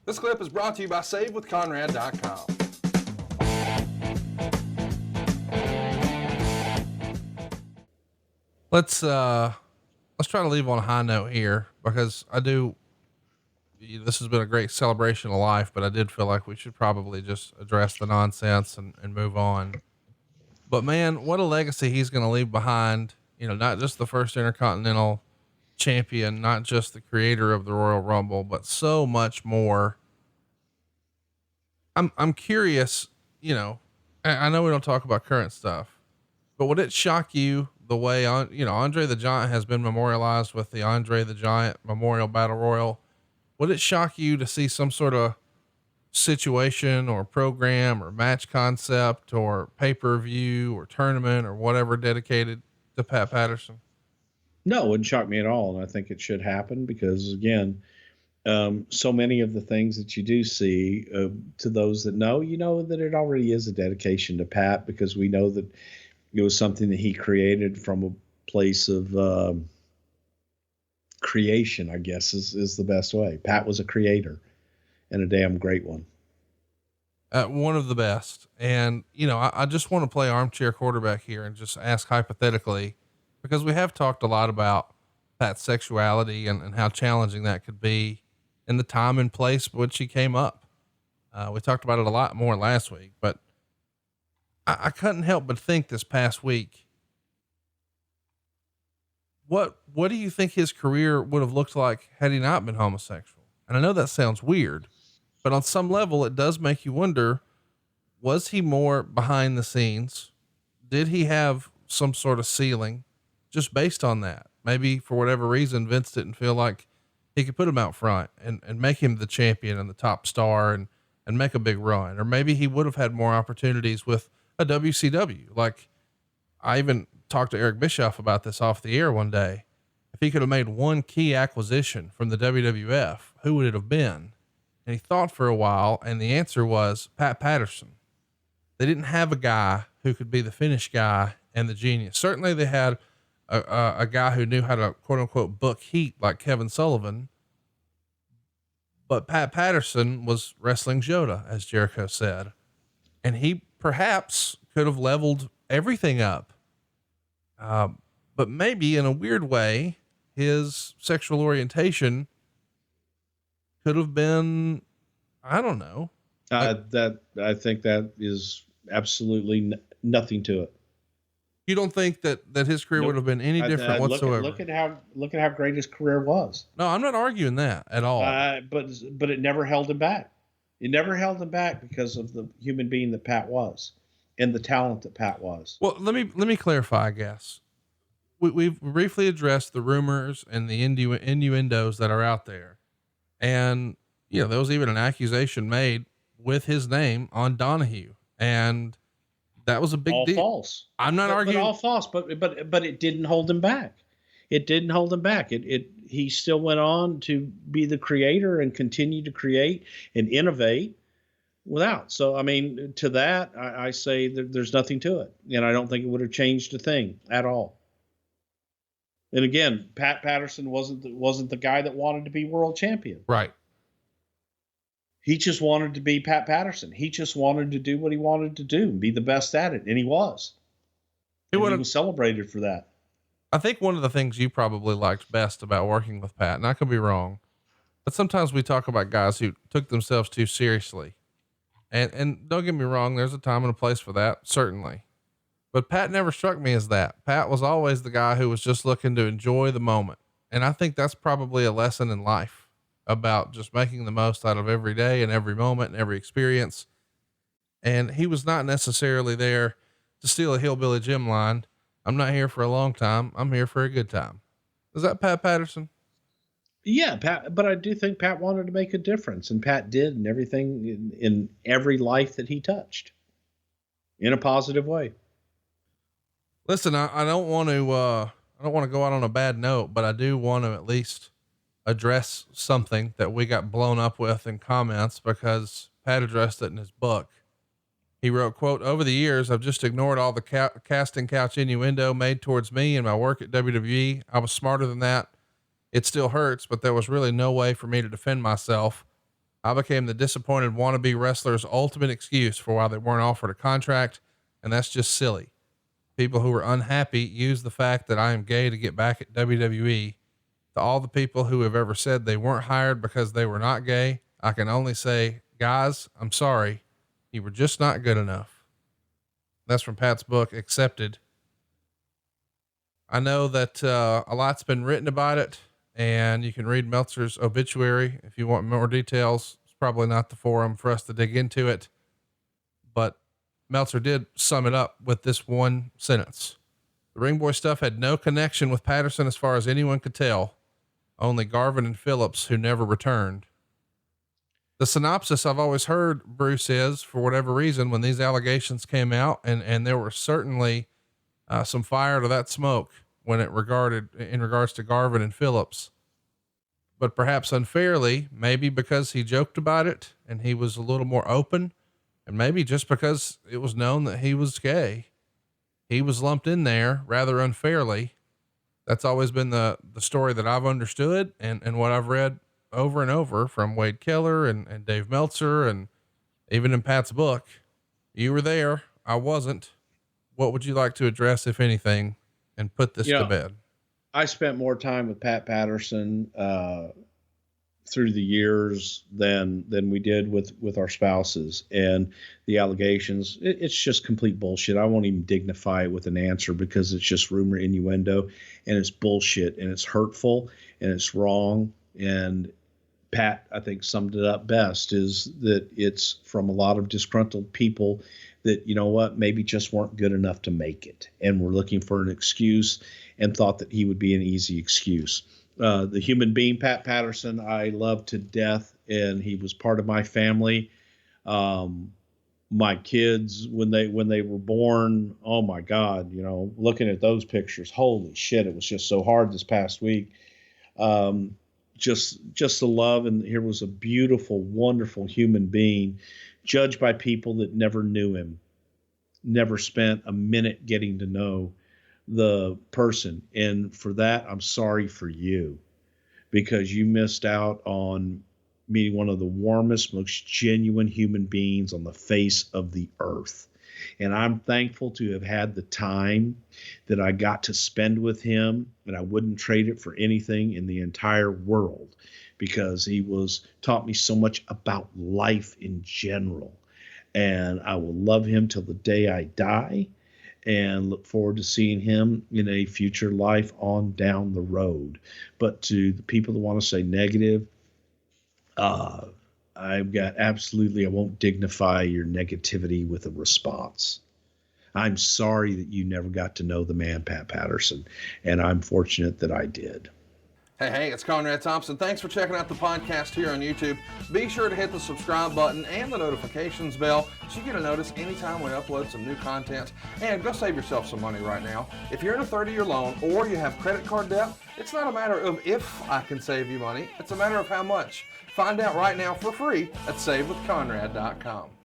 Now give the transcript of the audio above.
This clip is brought to you by SaveWithConrad.com. Let's try to leave on a high note here, because this has been a great celebration of life, but I did feel like we should probably just address the nonsense and move on. But man, what a legacy he's going to leave behind. Not just the first Intercontinental champion, not just the creator of the Royal Rumble, but so much more. I'm curious, I know we don't talk about current stuff, but would it shock you the way Andre the Giant has been memorialized with the Andre the Giant Memorial Battle Royal? Would it shock you to see some sort of situation or program or match concept or pay-per-view or tournament or whatever dedicated to Pat Patterson? No, it wouldn't shock me at all. And I think it should happen because, again, so many of the things that you do see, to those that know, that it already is a dedication to Pat, because we know that it was something that he created from a place of creation, I guess is the best way. Pat was a creator, and a damn great one. One of the best. And, I just want to play armchair quarterback here and just ask hypothetically, because we have talked a lot about Pat's sexuality and how challenging that could be in the time and place which he came up. We talked about it a lot more last week, but I couldn't help but think this past week, what do you think his career would have looked like had he not been homosexual? And I know that sounds weird, but on some level it does make you wonder, was he more behind the scenes? Did he have some sort of ceiling just based on that? Maybe for whatever reason, Vince didn't feel like he could put him out front and make him the champion and the top star and make a big run. Or maybe he would have had more opportunities with a WCW. Like, I even talked to Eric Bischoff about this off the air one day. If he could have made one key acquisition from the WWF, who would it have been? And he thought for a while, and the answer was Pat Patterson. They didn't have a guy who could be the finish guy and the genius. Certainly they had a guy who knew how to quote unquote book heat like Kevin Sullivan, but Pat Patterson was wrestling Yoda, as Jericho said, and he perhaps could have leveled everything up. But maybe in a weird way, his sexual orientation could have been, I don't know. I think that is absolutely nothing to it. You don't think that his career would have been any different whatsoever? Look at how great his career was. No, I'm not arguing that at all. But it never held him back. It never held him back because of the human being that Pat was and the talent that Pat was. Well, let me clarify, I guess. We've briefly addressed the rumors and the innuendos that are out there. And, there was even an accusation made with his name on Donahue, and that was a big deal. All false. I'm not arguing. All false, but it didn't hold him back. It didn't hold him back. He still went on to be the creator and continue to create and innovate without. So, I mean, to that, I say that there's nothing to it. And I don't think it would have changed a thing at all. And again, Pat Patterson wasn't the guy that wanted to be world champion. Right. He just wanted to be Pat Patterson. He just wanted to do what he wanted to do and be the best at it. And he was. He was celebrated for that. I think one of the things you probably liked best about working with Pat, and I could be wrong, but sometimes we talk about guys who took themselves too seriously. And don't get me wrong, there's a time and a place for that, certainly. But Pat never struck me as that. Pat was always the guy who was just looking to enjoy the moment. And I think that's probably a lesson in life about just making the most out of every day and every moment and every experience. And he was not necessarily there to steal a Hillbilly Jim line. I'm not here for a long time. I'm here for a good time. Is that Pat Patterson? Yeah, Pat, but I do think Pat wanted to make a difference, and Pat did in everything, in every life that he touched in a positive way. Listen, I don't want to go out on a bad note, but I do want to at least address something that we got blown up with in comments, because Pat addressed it in his book. He wrote, quote, "Over the years, I've just ignored all the casting couch innuendo made towards me and my work at WWE. I was smarter than that. It still hurts, but there was really no way for me to defend myself. I became the disappointed wannabe wrestler's ultimate excuse for why they weren't offered a contract. And that's just silly. People who are unhappy use the fact that I am gay to get back at WWE. To all the people who have ever said they weren't hired because they were not gay, I can only say, guys, I'm sorry. You were just not good enough. That's from Pat's book, Accepted. I know that a lot's been written about it, and you can read Meltzer's obituary if you want more details. It's probably not the forum for us to dig into it, but Meltzer did sum it up with this one sentence. The Ring Boy stuff had no connection with Patterson as far as anyone could tell. Only Garvin and Phillips, who never returned. The synopsis I've always heard, Bruce, is for whatever reason, when these allegations came out, and there were certainly some fire to that smoke when in regards to Garvin and Phillips, but perhaps unfairly, maybe because he joked about it and he was a little more open, and maybe just because it was known that he was gay, he was lumped in there rather unfairly. That's always been the story that I've understood and what I've read over and over from Wade Keller and Dave Meltzer, and even in Pat's book. You were there. I wasn't. What would you like to address, if anything, and put this to bed? I spent more time with Pat Patterson through the years than we did with our spouses, and the allegations. It's just complete bullshit. I won't even dignify it with an answer because it's just rumor, innuendo, and it's bullshit, and it's hurtful, and it's wrong. And Pat, I think, summed it up best, is that it's from a lot of disgruntled people that, you know what, maybe just weren't good enough to make it, and were looking for an excuse and thought that he would be an easy excuse. The human being, Pat Patterson, I love to death, and he was part of my family. My kids, when they were born, oh my God, looking at those pictures, holy shit, it was just so hard this past week. Just the love, and here was a beautiful, wonderful human being, judged by people that never knew him, never spent a minute getting to know the person. And for that, I'm sorry for you, because you missed out on meeting one of the warmest, most genuine human beings on the face of the earth. And I'm thankful to have had the time that I got to spend with him, and I wouldn't trade it for anything in the entire world, because he taught me so much about life in general. And I will love him till the day I die, and look forward to seeing him in a future life on down the road. But to the people that want to say negative, I won't dignify your negativity with a response. I'm sorry that you never got to know the man, Pat Patterson, and I'm fortunate that I did. Hey, it's Conrad Thompson. Thanks for checking out the podcast here on YouTube. Be sure to hit the subscribe button and the notifications bell so you get a notice anytime we upload some new content. And go save yourself some money right now. If you're in a 30-year loan or you have credit card debt, it's not a matter of if I can save you money. It's a matter of how much. Find out right now for free at SaveWithConrad.com.